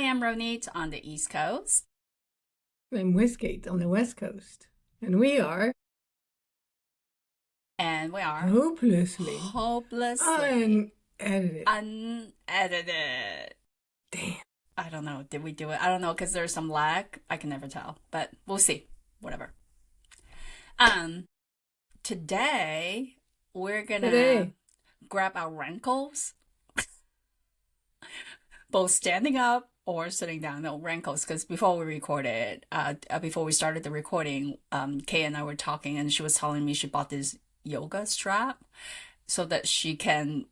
am Ronit on the East Coast. I'm Westgate on the West Coast. And we are And we are hopelessly hopelessly unedited. unedited. Damn. I don't know. Did we do it? I don't know because there's some lag. I can never tell, but we'll see. Whatever. Um, Today we're gonna Today. grab our rankles, both standing up or sitting down. No rankles, because before we recorded, before we started the recording, Kay and I were talking, and she was telling me she bought this yoga strap so that she can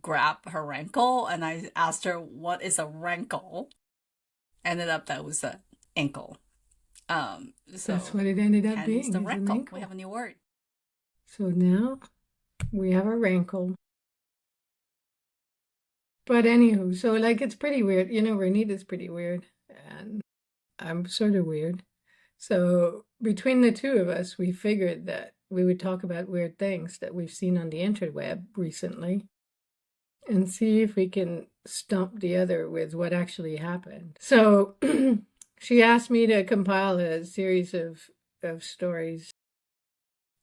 grab her rankle. And I asked her, "What is a rankle?" Ended up that was an ankle. So That's what it ended up hence being, the is an rankle. We ankle. have a new word. So now we have a rankle. But anywho, so like it's pretty weird. Renita's pretty weird. And I'm sort of weird. So between the two of us, we figured that we would talk about weird things that we've seen on the interweb recently and see if we can stump the other with what actually happened. So she asked me to compile a series of stories,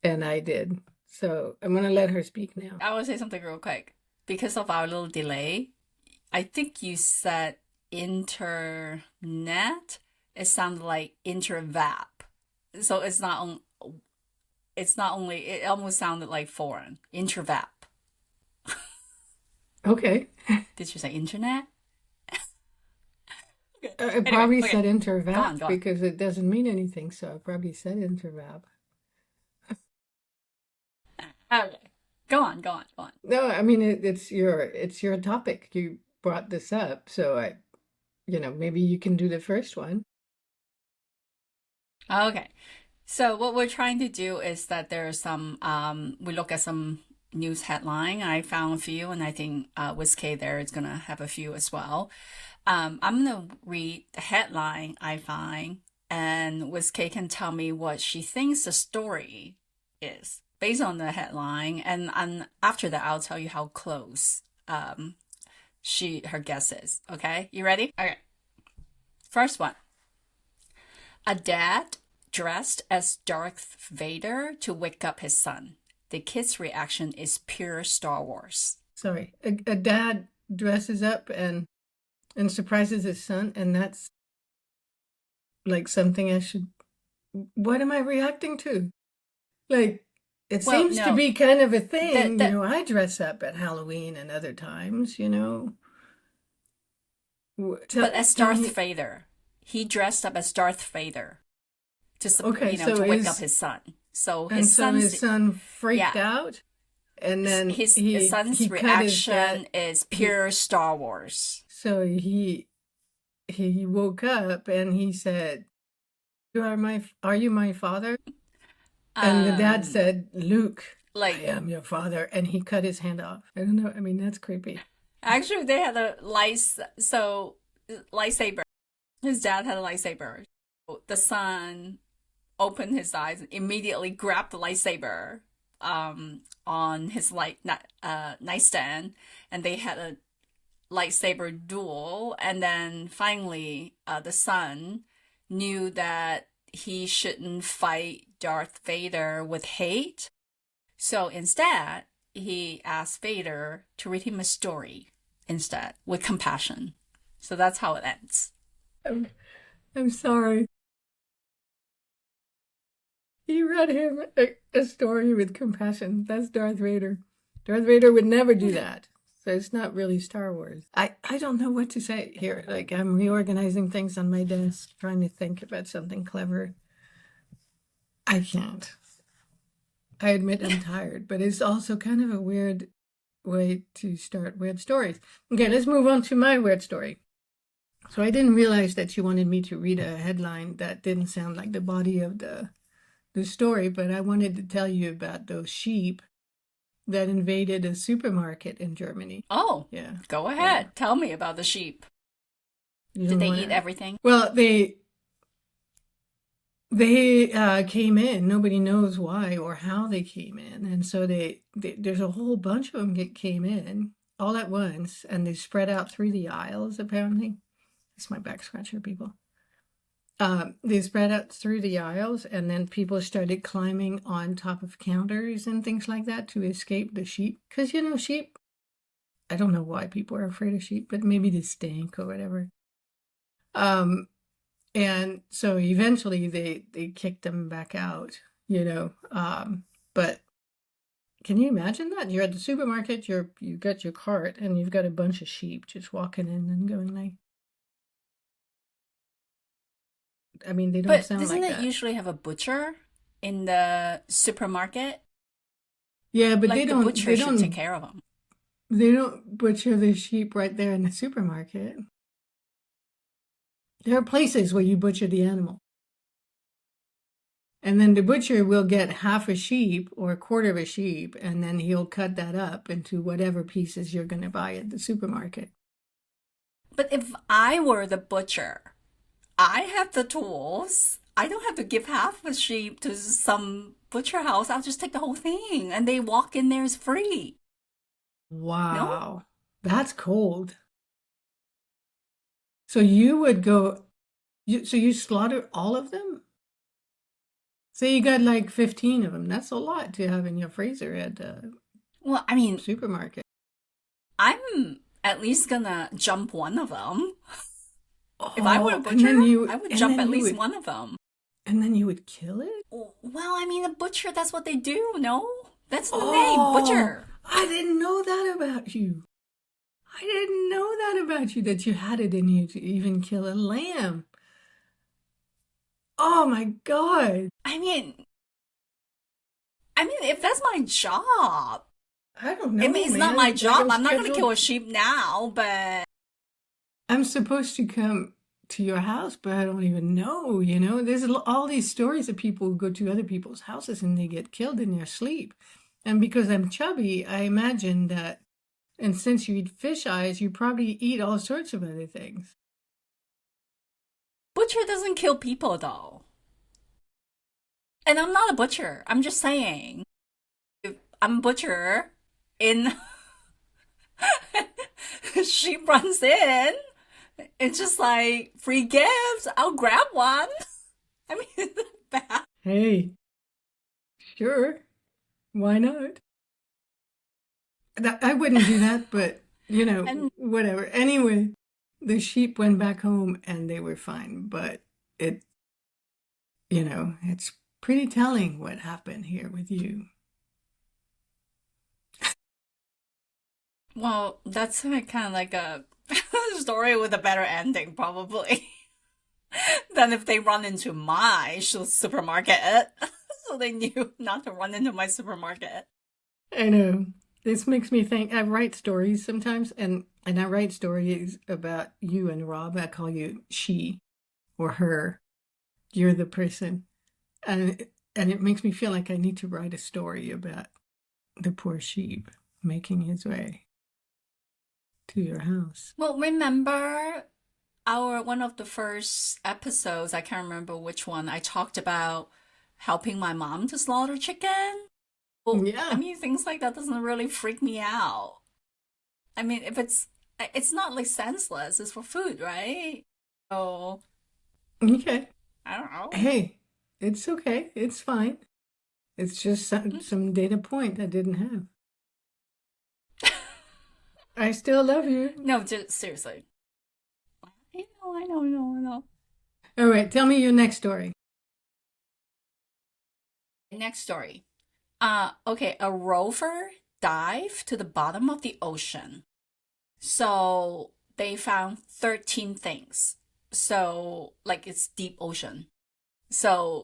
and I did. So I'm going to let her speak now. I want to say something real quick. Because of our little delay, I think you said internet. It sounded like intervap. So it's not only, it almost sounded like foreign. Intervap. Okay. Did you say internet? Okay. I Anyway, probably okay. said Go intervap on, go on. because it doesn't mean anything. So I probably said intervap. Okay. Go on, go on, go on. No, I mean it's your topic. You brought this up, so maybe you can do the first one. Okay. So what we're trying to do is that there's some we look at some news headline. I found a few, and I think with Kay there is gonna have a few as well. I'm gonna read the headline I find, and Wiz K can tell me what she thinks the story is based on the headline, and after that I'll tell you how close her guess is. Okay, you ready? Okay. First one. A dad dressed as Darth Vader to wake up his son. The kid's reaction is pure Star Wars. Sorry, a dad dresses up and surprises his son, and that's like something I should. What am I reacting to? Like, it Well, seems to no, be kind of a that thing. that I dress up at Halloween and other times. but as Tell Darth me. Vader, he dressed up as Darth Vader to Okay, to so wake up his son. So his his son freaked yeah, out, and then his son's he cut his reaction dad. is He pure Star Wars. so he woke up and he said, Are you my father?" And the dad Um, said, "Luke, I like am your father." And he cut his hand off. I don't know. I mean, that's creepy. actually they had a lightsaber. His dad had a lightsaber. The son opened his eyes and immediately grabbed the lightsaber on his nightstand, and they had a lightsaber duel. And then finally, the son knew that he shouldn't fight Darth Vader with hate. So instead, he asked Vader to read him a story instead with compassion. So that's how it ends. I'm, I'm sorry. He read him a story with compassion. That's Darth Vader. Darth Vader would never do that. So it's not really Star Wars. I don't know what to say here. Like, I'm reorganizing things on my desk, trying to think about something clever. I can't. I admit I'm tired, but it's also kind of a weird way to start weird stories. Okay, let's move on to my weird story. So I didn't realize that you wanted me to read a headline that didn't sound like the body of the story, but I wanted to tell you about those sheep that invaded a supermarket in Germany. Oh, Yeah, go yeah. ahead. Tell me about the sheep. You Did don't they want eat to. everything? Well, they came in. Nobody knows why or how they came in, and so there's a whole bunch of them that came in all at once, and they spread out through the aisles apparently. It's my back scratcher, people. They spread out through the aisles, and then people started climbing on top of counters and things like that to escape the sheep. Because, sheep, I don't know why people are afraid of sheep, but maybe the stink or whatever. And so eventually they kicked them back out, but can you imagine that? You're at the supermarket, you got your cart, and you've got a bunch of sheep just walking in and going like, I mean, they don't But sound doesn't like it that. usually have a butcher in the supermarket? Yeah, but Like the butcher should take care of them. they don't butcher the sheep right there in the supermarket. There are places where you butcher the animal. And then the butcher will get half a sheep or a quarter of a sheep, and then he'll cut that up into whatever pieces you're going to buy at the supermarket. But if I were the butcher, I have the tools. I don't have to give half a sheep to some butcher house. I'll just take the whole thing and they walk in there is free. No? Wow, that's cold. So you would go, so you slaughter all of them? Say you got like 15 of them. That's a lot to have in your freezer at the Well, I mean, supermarket. I'm at least gonna jump one of them. If I were a Oh, butcher, I would jump at least one of them. and then you would kill it? Well, I mean, a butcher, that's what they do, no? That's the name, Oh, butcher. I didn't know that about you. I didn't know that about you, that you had it in you to even kill a lamb. Oh my God. I mean, if that's my job, I don't know, I mean, it's man. not my Like, job. I'm not gonna kill a sheep now, but I'm supposed to come to your house, but I don't even know, There's all these stories of people who go to other people's houses and they get killed in their sleep. And because I'm chubby, I imagine that, and since you eat fish eyes, you probably eat all sorts of other things. butcher doesn't kill people though. And I'm not a butcher. I'm just saying, if I'm a butcher in sheep runs in, it's just like free gifts. I'll grab one. I mean, it's not bad. Hey, sure. Why not? I wouldn't do that, but, And whatever. Anyway, the sheep went back home and they were fine, but it's pretty telling what happened here with you. well, that's kind of like a story with a better ending, probably, than if they run into my supermarket. So they knew not to run into my supermarket. I know. This makes me think. I write stories sometimes, and I write stories about you and Rob. I call you she or her. You're the person. And it makes me feel like I need to write a story about the poor sheep making his way to your house. Well, remember our one of the first episodes, I can't remember which one, I talked about helping my mom to slaughter chicken. Well, I Yeah. mean, things like that doesn't really freak me out. I mean, if it's not like senseless, it's for food, right? So, Okay. I don't know. Hey, it's okay. It's fine. It's just some data point I didn't have. I still love you. No, just seriously. I know. All right, tell me your next story. Next story. Okay, a rover dived to the bottom of the ocean. So they found 13 things. So, like, it's deep ocean. So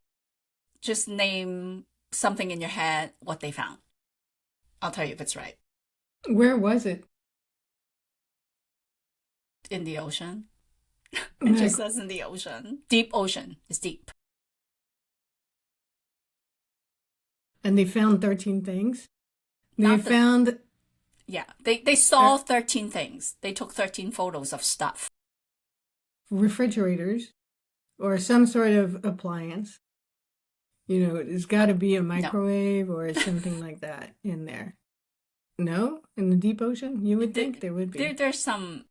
just name something in your head what they found. I'll tell you if it's right. Where was it? In the ocean. It Like, just says in the ocean. Deep ocean. It's deep. and they found 13 things. They Not the found Yeah. They saw 13 things. They took 13 photos of stuff. refrigerators or some sort of appliance. There's got to be a No. microwave or something like that in there. No? In the deep ocean? You would think there would be. There's some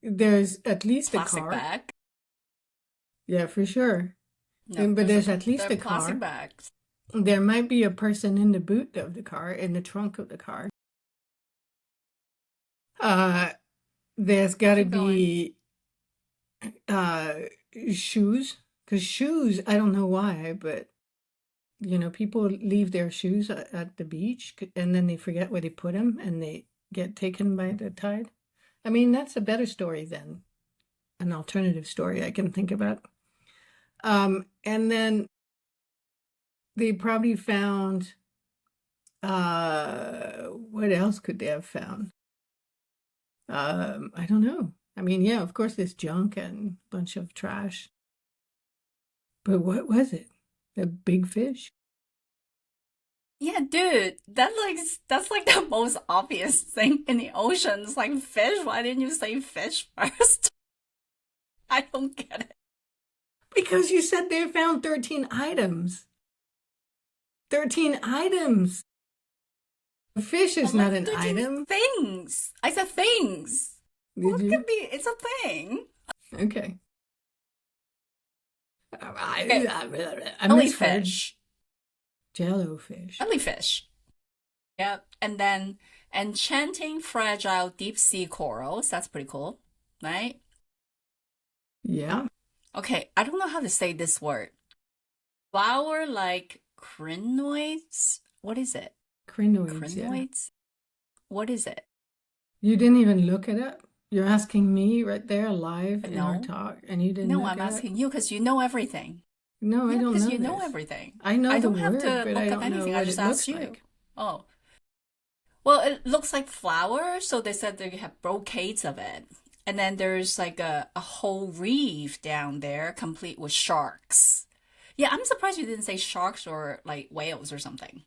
There's at least a Plastic car. bag. Yeah, for sure. No, But there's at least they're a plastic car. bags. There might be a person in the boot of the car, in the trunk of the car. Uh, there's got to Keep going. be uh shoes, because shoes, I don't know why, but people leave their shoes at the beach and then they forget where they put them and they get taken by the tide. I mean, that's a better story than an alternative story I can think about. And then they probably found, what else could they have found? I don't know. I mean, yeah, of course there's junk and a bunch of trash. But what was it? A big fish? Yeah, dude, that's like the most obvious thing in the ocean. It's like fish. Why didn't you say fish first? I don't get it. Because you said they found 13 items. 13 items. A fish is I'm not like an 13 item. things. I said things. Well, Did it could you? be, it's a thing. Okay. Okay, I misheard. jellyfish. Jellyfish. Jellyfish. Yep. And then enchanting fragile deep sea corals. That's pretty cool, right? Yeah. Okay, I don't know how to say this word. Flower like crinoids? What is it? Crinoids, yeah. Crinoids? What is it? You didn't even look it up? You're asking me right there live in our No. talk, and you didn't No, look I'm it up? asking you because you know everything. No, I Yeah, don't because know you know this. everything. I know I the don't have word, to but I look up don't know anything. I what just it asked looks you. like. Oh. Well, it looks like flowers, so they said they have brocades of it. And then there's like a whole reef down there, complete with sharks. Yeah, I'm surprised you didn't say sharks or like whales or something.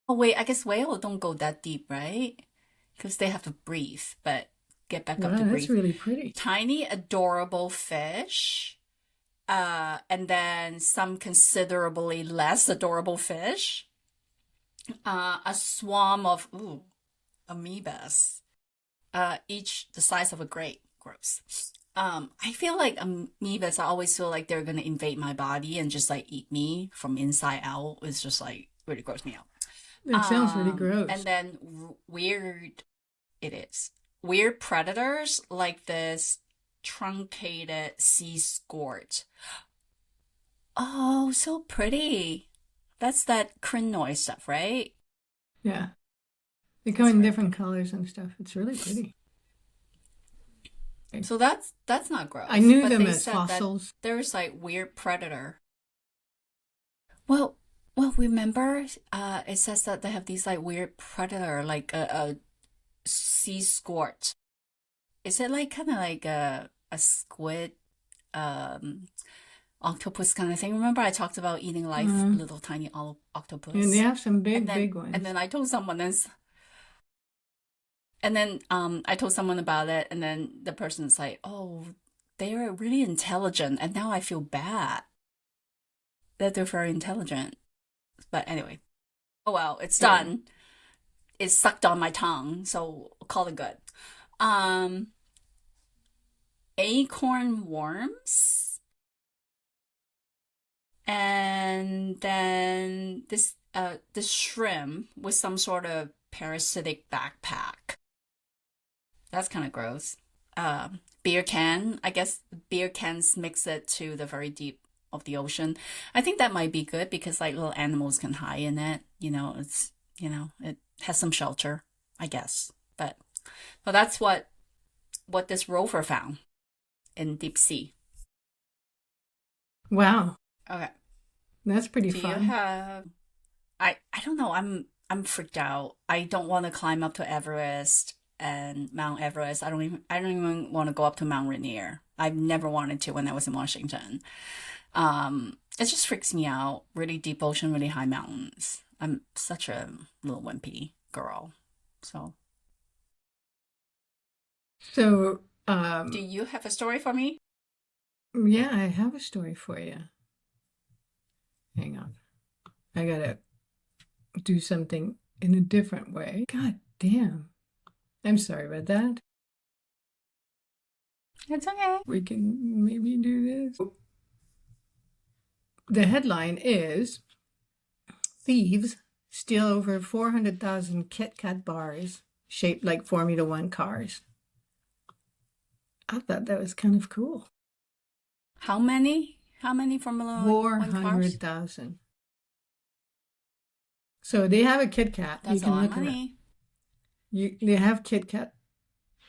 Oh, wait, I guess whales don't go that deep, right? Because they have to breathe, but get back up Wow, to that's breathe. really pretty. Tiny, adorable fish. And then some considerably less adorable fish. A swarm of amoebas, each the size of a grape. Gross. I feel like amoebas. I always feel like they're gonna invade my body and just like eat me from inside out. It's just like really gross me out. It sounds really And gross. then weird. It is weird predators like this truncated sea squirt. Oh, so pretty. That's that crinoid stuff, right? Yeah. They come That's in very different pretty. colors and stuff. It's really pretty. So that's not I gross, knew but them they as said that fossils. there's like weird predator. Well, well, remember, it says that they have these like weird predator, like a sea squirt. Is it like kind of like a squid, um, octopus kind of thing? Remember, I talked about eating live Uh, little tiny and they octopus, have some and big, then big and ones. then I told someone else, and then I told someone about it, and then the person's like, "Oh, they are really intelligent," and now I feel bad that they're very intelligent. But anyway, oh well, it's Yeah. done. It's sucked on my tongue, so call it good. Um, acorn worms, and then this shrimp with some sort of parasitic backpack. That's kind of gross. Beer can. I guess beer cans mix it to the very deep of the ocean. I think that might be good because like little animals can hide in it. It has some shelter, I guess. But that's what this rover found in deep sea. Wow. Okay. That's pretty Do you fun. have I don't know. I'm freaked out. I don't want to climb up to Everest and Mount Everest. I don't even want to go up to Mount Rainier. I've never wanted to when I was in Washington. It just freaks me out. Really deep ocean, really high mountains. I'm such a little wimpy girl. So, So, do you have a story for me? yeah, I have a story for you. Hang on. I gotta do something in a different way. God damn. I'm sorry about that. It's okay. We can maybe do this. The headline is Thieves steal over 400,000 KitKat bars shaped like Formula One cars. I thought that was kind of cool. How many? How many Formula One cars? 400,000. So they have a KitKat. That's You can a lot look of at money. it. They have KitKat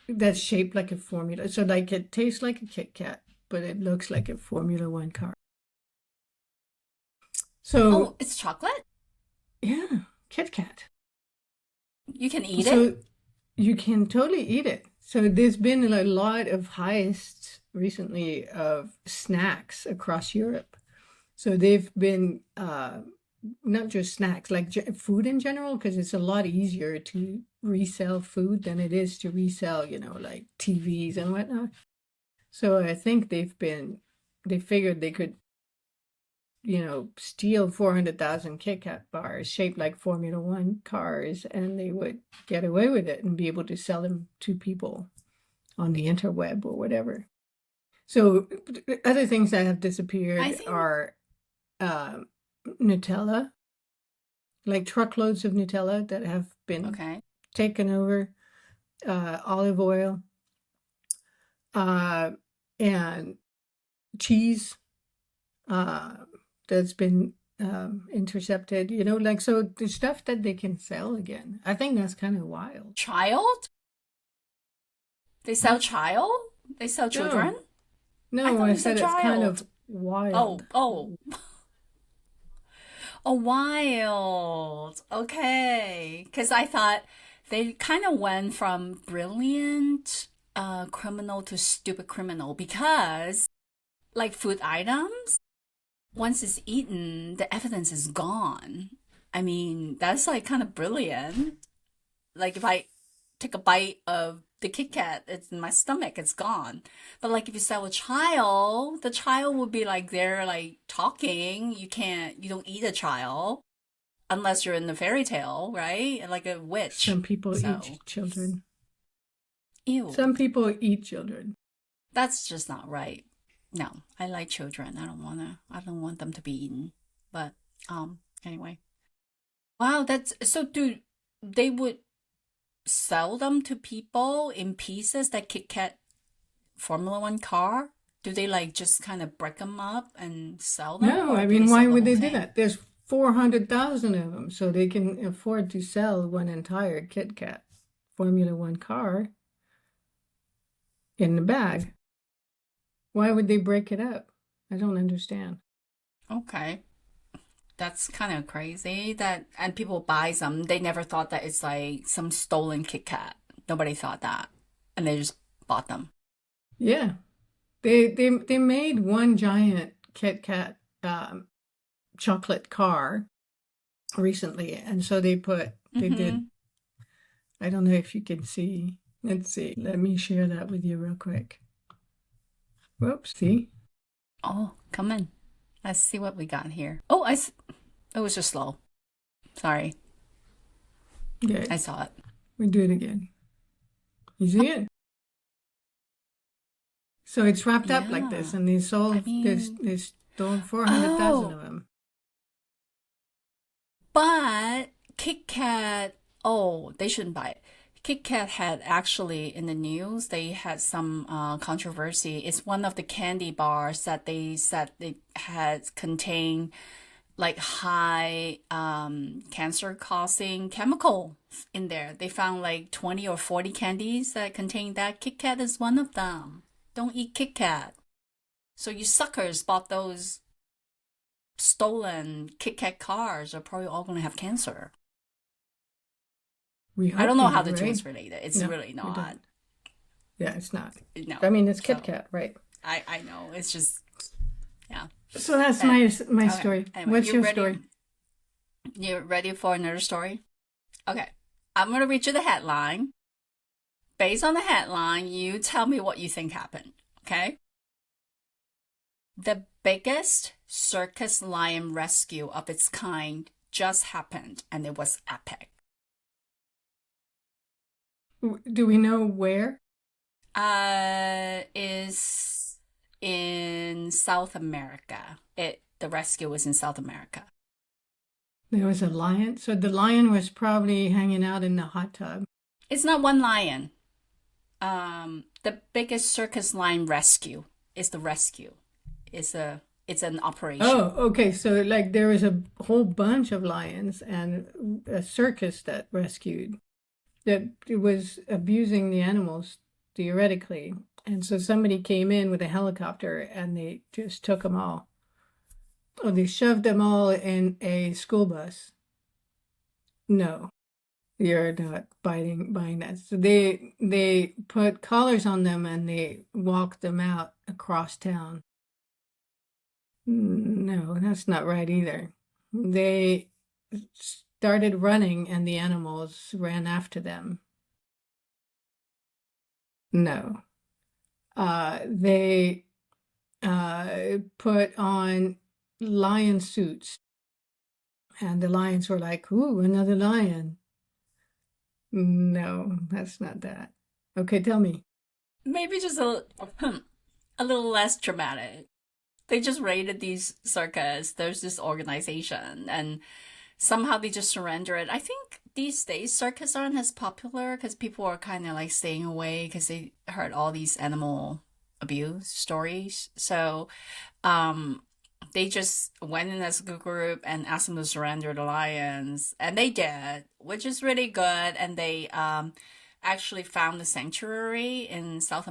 that's shaped like a Formula. So like it tastes like a KitKat, but it looks like a Formula One car. So Oh, it's chocolate? yeah, KitKat. You can eat So it? you can totally eat it. So there's been a lot of heists recently of snacks across Europe. So they've been not just snacks, like food in general, because it's a lot easier to resell food than it is to resell, like TVs and whatnot. So I think they figured they could, steal 400,000 KitKat bars shaped like Formula One cars, and they would get away with it and be able to sell them to people on the interweb or whatever. So other things that have disappeared are Nutella, like truckloads of Nutella that have been taken over, olive oil, and cheese that's been intercepted, so the stuff that they can sell again. I think that's kind of wild. Child? They sell child? They sell children? No, I said it's kind of wild. Oh, wild. Okay. Because I thought they kind of went from brilliant criminal to stupid criminal, because like food items, once it's eaten, the evidence is gone. I mean, that's like kind of brilliant. Like if I take a bite of the KitKat, it's in my stomach, it's gone. But like if you sell a child, the child would be like there, like talking. You don't eat a child unless you're in the fairy tale, right? Like a witch. Some people eat children. Ew. Some people eat children. That's just not right. No, I like children. I don't want them to be eaten. But anyway. Wow, they would sell them to people in pieces, that KitKat Formula One car? Do they like just kind of break them up and sell them? No, I mean, why would they do that? There's 400,000 of them, so they can afford to sell one entire KitKat Formula One car in the bag. Why would they break it up? I don't understand. Okay. That's kind of crazy and people buy some. They never thought that it's like some stolen KitKat. Nobody thought that. And they just bought them. Yeah. They made one giant KitKat chocolate car recently. And so they did, I don't know if you can see. Let's see. Let me share that with you real quick. Whoops, see? Oh, come in. Let's see what we got here. Oh, it was just slow. Sorry. Okay. I saw it. We do it again. You see it? So it's wrapped up like this, and they sold, they stole 400,000 of them. But KitKat, they shouldn't buy it. KitKat had actually, in the news, they had some controversy. It's one of the candy bars that they said it had contained like high cancer-causing chemical in there. They found like 20 or 40 candies that contain that. KitKat is one of them. Don't eat KitKat. So you suckers bought those stolen KitKat cars are probably all going to have cancer. I don't know how the two is related. It's really not. Yeah, it's not. No. I mean, it's KitKat, right? I know. It's just, yeah. So that's my story. Anyway, what's your story? You ready for another story? Okay. I'm going to read you the headline. Based on the headline, you tell me what you think happened. Okay? The biggest circus lion rescue of its kind just happened, and it was epic. Do we know where? Is in South America. The rescue was in South America. There was a lion. So the lion was probably hanging out in the hot tub. It's not one lion. The biggest circus lion rescue is the rescue. It's an operation. Oh, okay. So like there was a whole bunch of lions and a circus that rescued that it was abusing the animals theoretically. And so somebody came in with a helicopter and they just took them all. Oh, they shoved them all in a school bus. No, you're not buying that. So they put collars on them and they walked them out across town. No, that's not right either. They started running and the animals ran after them. No. They put on lion suits and the lions were like, ooh, another lion. No, that's not that. Okay, tell me. Maybe just a little less dramatic. They just raided these circus. There's this organization, and somehow they just surrender it. I think these days circus aren't as popular because people are kind of like staying away because they heard all these animal abuse stories. So, they just went in as a group and asked them to surrender the lions, and they did, which is really good. And they actually found a sanctuary in South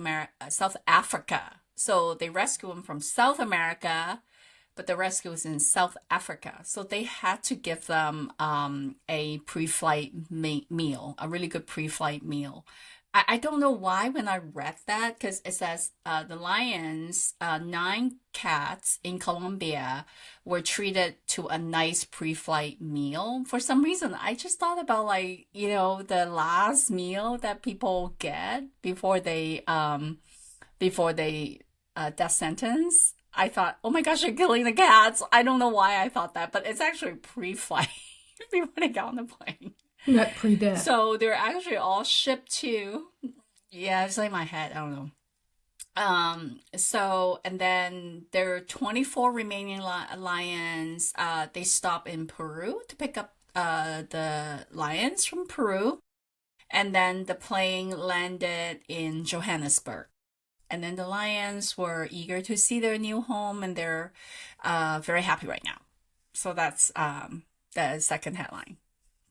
Africa. So they rescued them from South America, but the rescue was in South Africa. So they had to give them a pre-flight meal, a really good pre-flight meal. I don't know why when I read that, because it says the lions, 9 cats in Colombia were treated to a nice pre-flight meal. For some reason, I just thought about like, the last meal that people get before they death sentence. I thought, oh my gosh, you're killing the cats. I don't know why I thought that, but it's actually pre-flight before they got on the plane. Not pre-death. So they're actually all shipped to, yeah, it's like my head, I don't know. So, and then there are 24 remaining lions. They stop in Peru to pick up the lions from Peru. And then the plane landed in Johannesburg. And then the lions were eager to see their new home and they're very happy right now. So that's the second headline.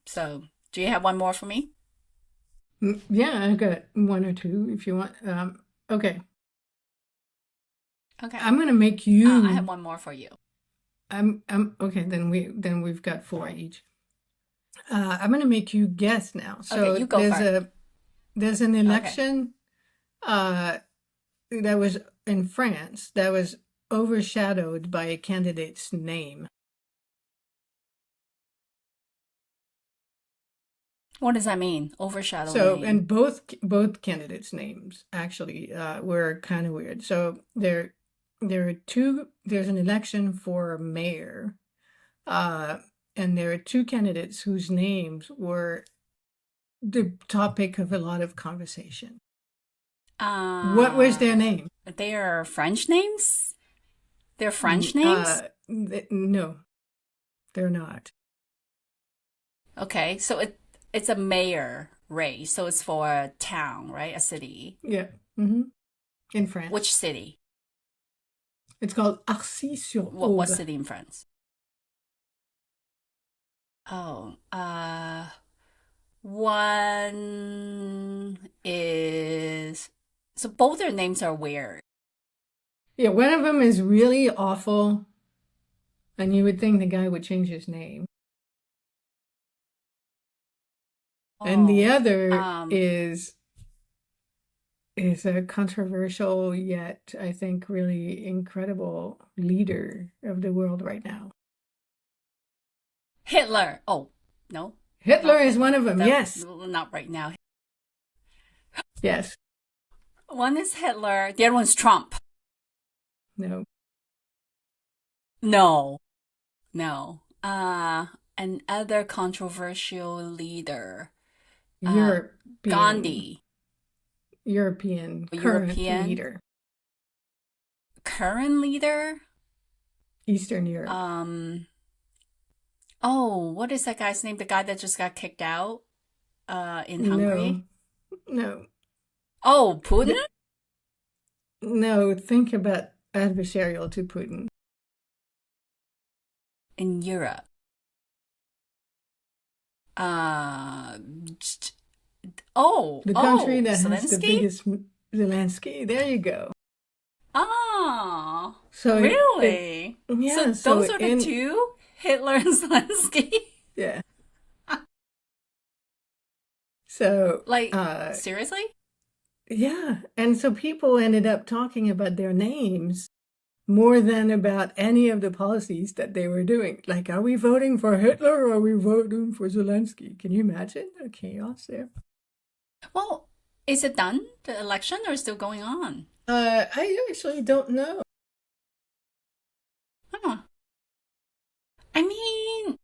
So, do you have one more for me? Yeah, I've got one or two if you want. Okay. Okay. I'm gonna make you. I have one more for you. I'm okay. We've got four each. I'm gonna make you guess now. So Okay, you go first. There's an Okay. election that was in France that was overshadowed by a candidate's name. What does that mean? Overshadow So, name. and both candidates' names actually were kind of weird. So there are two. There's an election for mayor, and there are two candidates whose names were the topic of a lot of conversation. What was their name? They are French names? They're French names? No, they're not. Okay, so it's a mayor race, so it's for a town, right? A city. Yeah. Mm-hmm. In France. Which city? It's called What Arcis-sur-Aube. city in France? Oh, one is so both their names are weird. Yeah, one of them is really awful, and you would think the guy would change his name. And the Oh, other um, is a controversial yet, I think, really incredible leader of the world right now. Hitler. Oh, no, Hitler not is one Hitler. of them. That Yes. not right now. Yes. One is Hitler, the other one's Trump. No. No, no. Another controversial leader. European. Gandhi. European current European leader, current leader. Eastern Europe. Oh, what is that guy's name? The guy that just got kicked out in No, Hungary? no, Oh, Putin? no. Think about adversarial to Putin. In Europe. Uh, The country that has the Zelensky? biggest Zelensky. There you go. Oh, So really? yeah. So those are the two? Hitler and Zelensky? Yeah. So Like, seriously? yeah, and so people ended up talking about their names more than about any of the policies that they were doing. Like, are we voting for Hitler or are we voting for Zelensky? Can you imagine the chaos there? Well, is it done, the election, or is still going on? I actually don't know. Huh. I mean,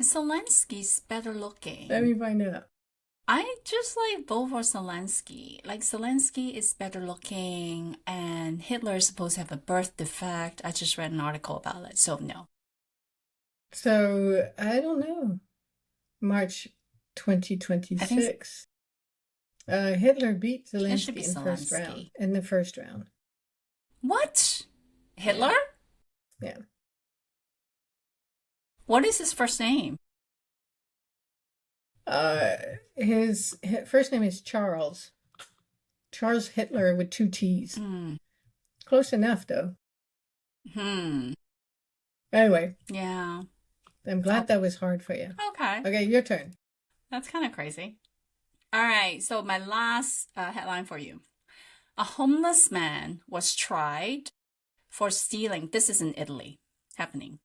Zelensky's better looking. Let me find out. I just like vote for Zelensky. Like Zelensky is better looking, and Hitler is supposed to have a birth defect. I just read an article about it, so no. So I don't know. March I think 2026. Hitler beat it should Zelensky be in first round. Zelensky. In the first round. What? Hitler? Yeah. What is his first name? His first name is Charles. Charles Hitler with 2 T's. Hmm. Close enough, though. Anyway, Yeah. I'm glad that was hard for you. Okay. Okay, your turn. That's kind of crazy. All right. So my last headline for you. A homeless man was tried for stealing. This is in Italy happening.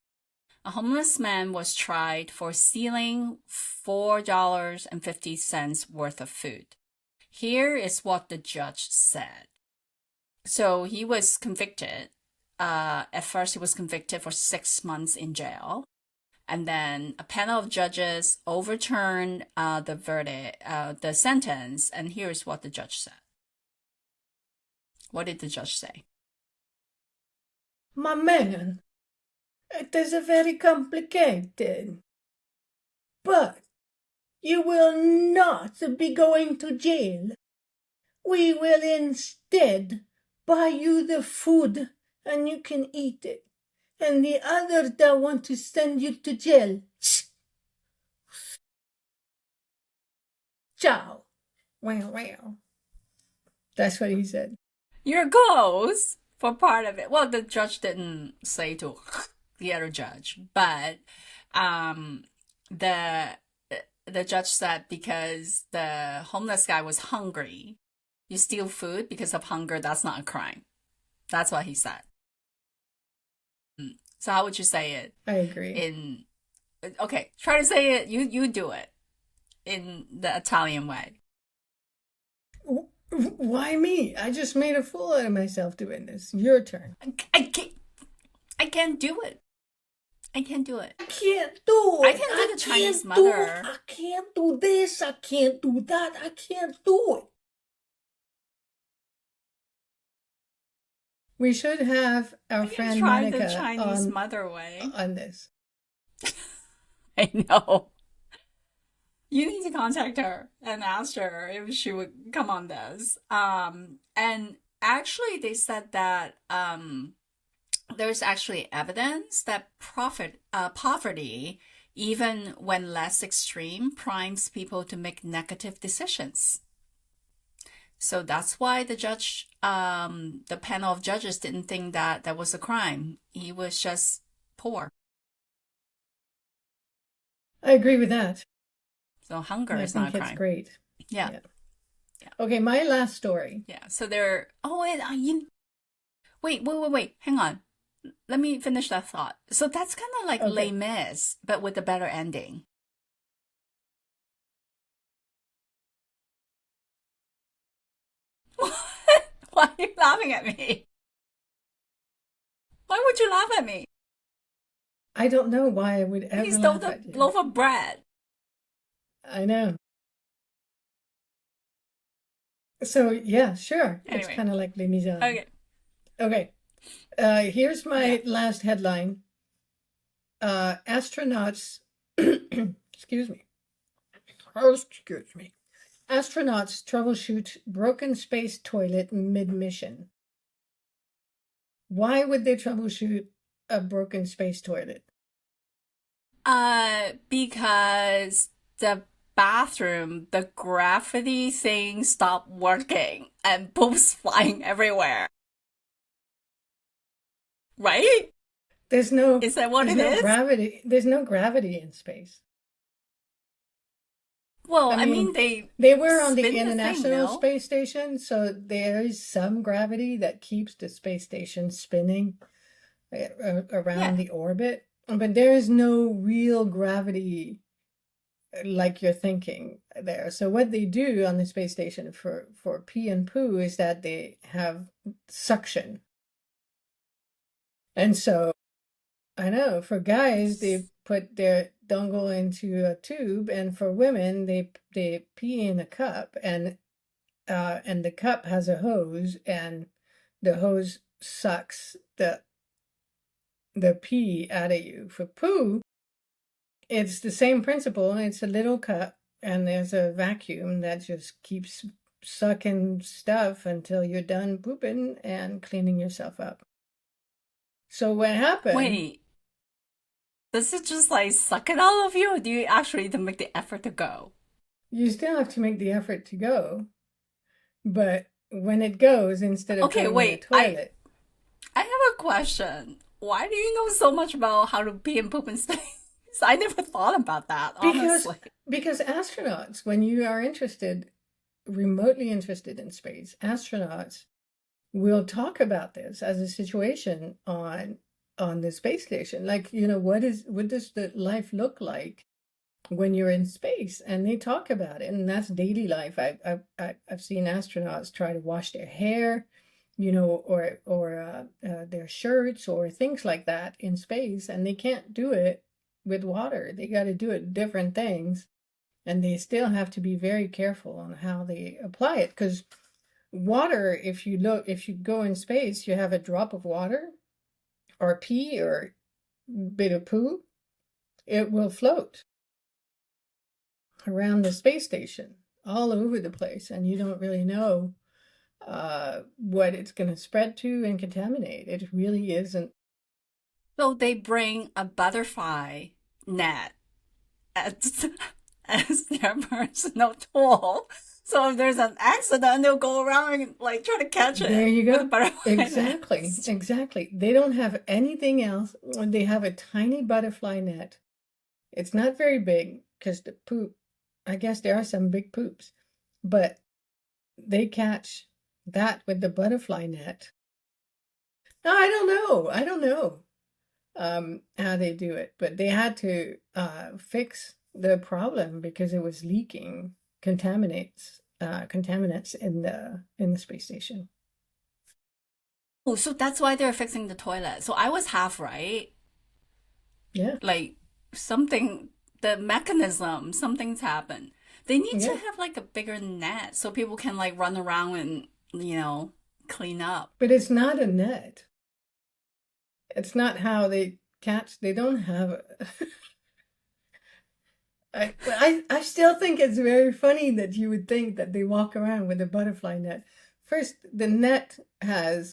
A homeless man was tried for stealing $4.50 worth of food. Here is what the judge said. So he was convicted. At first, he was convicted for 6 months in jail. And then a panel of judges overturned the verdict, the sentence. And here's what the judge said. What did the judge say? My man, it is very complicated. But you will not be going to jail. We will instead buy you the food and you can eat it. And the others that want to send you to jail, ciao. Wow. That's what he said. You're close for part of it. Well, the judge didn't say to the other judge, but the judge said because the homeless guy was hungry, you steal food because of hunger, that's not a crime. That's what he said. So how would you say it? I agree. Okay, try to say it. You do it in the Italian way. Why me? I just made a fool out of myself doing this. Your turn. I can't do it. I can't do it. I can't do it. I can do the Chinese mother. I can't do this. I can't do that. I can't do it. We should have our friend Try Monica the Chinese mother way. on this. I know. You need to contact her and ask her if she would come on this. And actually, they said that there's actually evidence that poverty, even when less extreme, primes people to make negative decisions. So that's why the judge, the panel of judges didn't think that that was a crime. He was just poor. I agree with that. So hunger is not a crime. It's great. Yeah. Okay, my last story. Yeah. So they're. Oh wait. Hang on. Let me finish that thought. So that's kind of like Les Mis, but with a better ending. Why are you laughing at me? Why would you laugh at me? I don't know why I would ever He stole laugh at the you. loaf of bread. I know. So yeah, sure. It's Anyway, kind of like Les Misérables. okay. Okay. Here's Yeah. my last headline. Astronauts, excuse me. Oh, excuse me. Astronauts troubleshoot broken space toilet mid-mission. Why would they troubleshoot a broken space toilet? Because the bathroom, the gravity thing stopped working and poop's flying everywhere. Right? Is that what There's it no is? gravity. There's no gravity in space. Well, I I mean, mean, they they were on the spin the thing, International no? Space Station, so there is some gravity that keeps the space station spinning around Yeah. the orbit, but there is no real gravity like you're thinking there. So what they do on the space station for pee and poo is that they have suction. And so I know for guys they put their dongle into a tube, and for women they pee in a cup, and the cup has a hose, and the hose sucks the pee out of you. For poo, it's the same principle. It's a little cup, and there's a vacuum that just keeps sucking stuff until you're done pooping and cleaning yourself up. So what happened? Wait, does it just like suck it all of you, or do you actually to make the effort to go? You still have to make the effort to go, but when it goes, instead of Okay, going in the wait, toilet, I have a question. Why do you know so much about how to pee and poop and stuff? I never thought about that, because honestly. because astronauts, when you are interested, remotely interested in space, astronauts will talk about this as a situation on the space station. Like, what does the life look like when you're in space? And they talk about it, and that's daily life. I've seen astronauts try to wash their hair, or their shirts or things like that in space, and they can't do it with water. They got to do it different things, and they still have to be very careful on how they apply it, because water, if you go in space, you have a drop of water or pee or bit of poo, it will float around the space station all over the place, and you don't really know what it's going to spread to and contaminate. It really isn't. So they bring a butterfly net as, as their personal tool. So if there's an accident, they'll go around and like try to catch There it you with a go. butterfly Exactly, net. exactly. They don't have anything else. They have a tiny butterfly net. It's not very big because the poop, I guess there are some big poops, but they catch that with the butterfly net. No, I don't know. I don't know how they do it, but they had to fix the problem because it was leaking contaminants in the space station. Oh, so that's why they're fixing the toilet. So I was half right. Yeah, Like something, the mechanism, something's happened. They need to yeah. have like a bigger net so people can like run around and, clean up. But it's not a net. It's not how they catch. They don't have. I still think it's very funny that you would think that they walk around with a butterfly net. First, the net has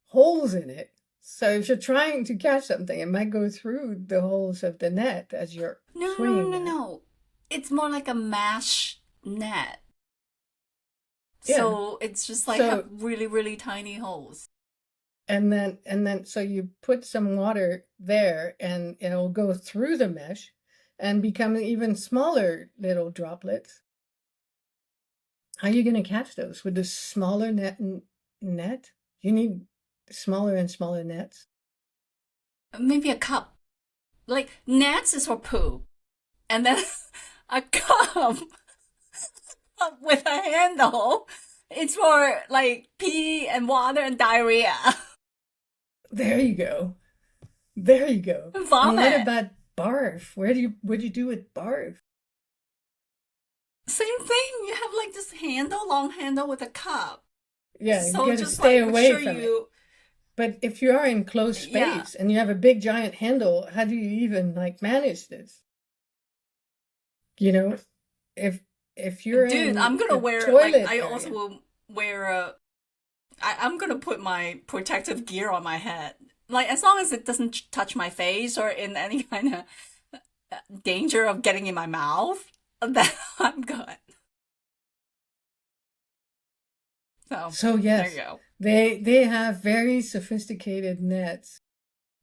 holes in it. So if you're trying to catch something, it might go through the holes of the net as you're No, no, no, swinging no, that. no. It's more like a mesh net. Yeah. So it's just like have So really, really tiny holes. and then so you put some water there, and it'll go through the mesh and become even smaller little droplets. How are you going to catch those with the smaller net? You need smaller and smaller nets. Maybe a cup. Like nets is for poo. And then a cup with a handle. It's for like pee and water and diarrhea. There you go. There you go. And what Vomit. about barf? What'd you do with barf? Same thing. You have like this handle, long handle with a cup. Yeah, you So got to just stay like make away sure from it. you, But if you are in closed yeah. space and you have a big giant handle, how do you even like manage this? You know, if you're Dude, in I'm gonna a wear like toilet I also area, will wear a I'm gonna put my protective gear on my head. Like as long as it doesn't touch my face or in any kind of danger of getting in my mouth, then I'm good. So so there you yes, go. they have very sophisticated nets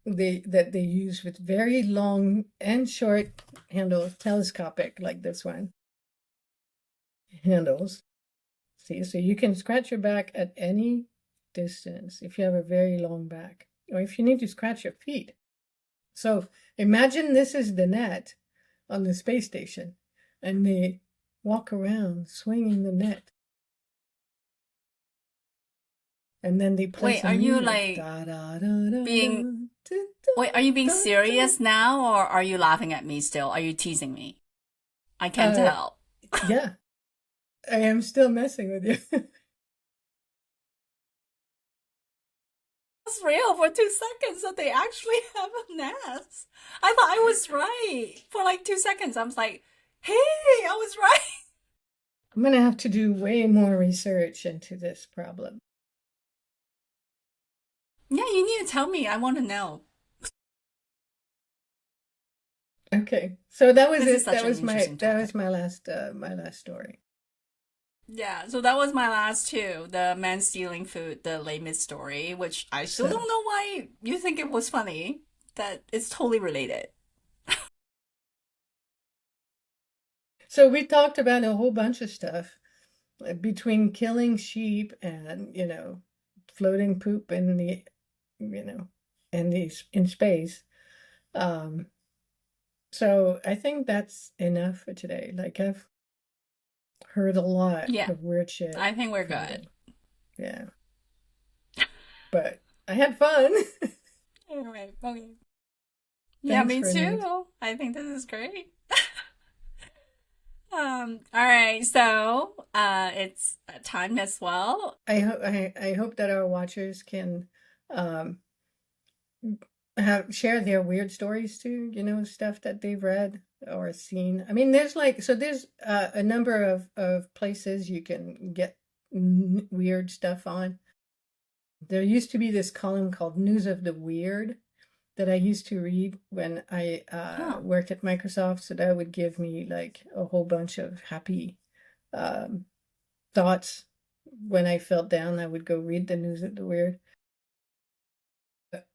that they use with very long and short handles, telescopic like this one handles. See, so you can scratch your back at any distance if you have a very long back, or if you need to scratch your feet. So imagine this is the net on the space station, and they walk around swinging the net, and then they play Wait, are some you music. like Da da da da being da wait, are you being da da. serious now or are you laughing at me still? Are you teasing me? I can't Uh, tell. yeah, I am still messing with you. It's real for 2 seconds that they actually have a nest. I thought I was right for like 2 seconds. I was like, hey, I was right. I'm gonna have to do way more research into this problem. Yeah, you need to tell me. I want to know. Okay, so that was This is it. such an interesting topic. My last story. Yeah, so that was my last two. The man stealing food, the Les Mis story, which I still So don't know why you think it was funny. That it's totally related. so we talked about a whole bunch of stuff between killing sheep and floating poop in the you know in space. Um, so I think that's enough for today. Like I've heard a lot Yeah, of weird shit I think we're from you. good. Yeah, but I had fun. Anyway, okay. Yeah, Thanks, me Renee. too. I think this is great. All right, so it's time as well. I hope that our watchers can um have share their weird stories too, stuff that they've read or seen. I mean, there's a number of places you can get weird stuff on. There used to be this column called News of the Weird that I used to read when I Oh, worked at Microsoft, so that would give me like a whole bunch of happy um, thoughts. When I felt down, I would go read the News of the Weird.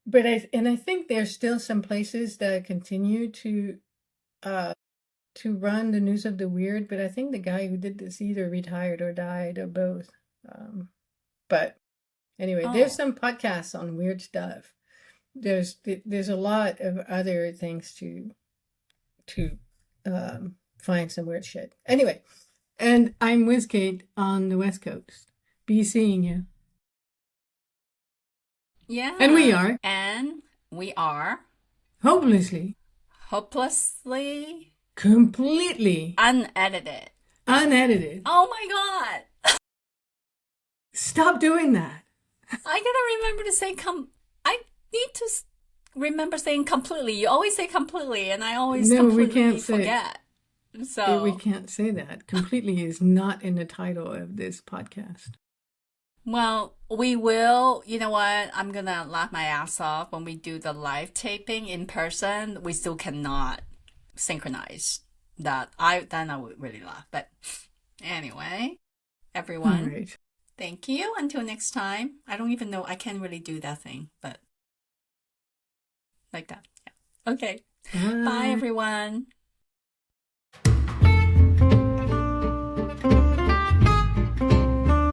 But I think there's still some places that continue uh to run the News of the Weird, but I think the guy who did this either retired or died or both. But anyway, there's oh, some podcasts on weird stuff. There's a lot of other things to find some weird shit. Anyway, and I'm with Kate on the West Coast. Be seeing you. And we yeah. are And we are hopelessly, hopelessly completely unedited. unedited. Oh my God. Stop doing that. I gotta remember to say I need to remember saying completely. You always say completely, and I always No, we completely can't say forget. we So, can't say that. Completely is not in the title of this podcast. well, we will. You know what? I'm gonna laugh my ass off when we do the live taping in person. We still cannot synchronize that. Then I would really laugh. But anyway, All everyone, right. thank you. Until next time. I don't even know. I can't really do that thing, but like that. Yeah. Okay. Bye, Bye. everyone.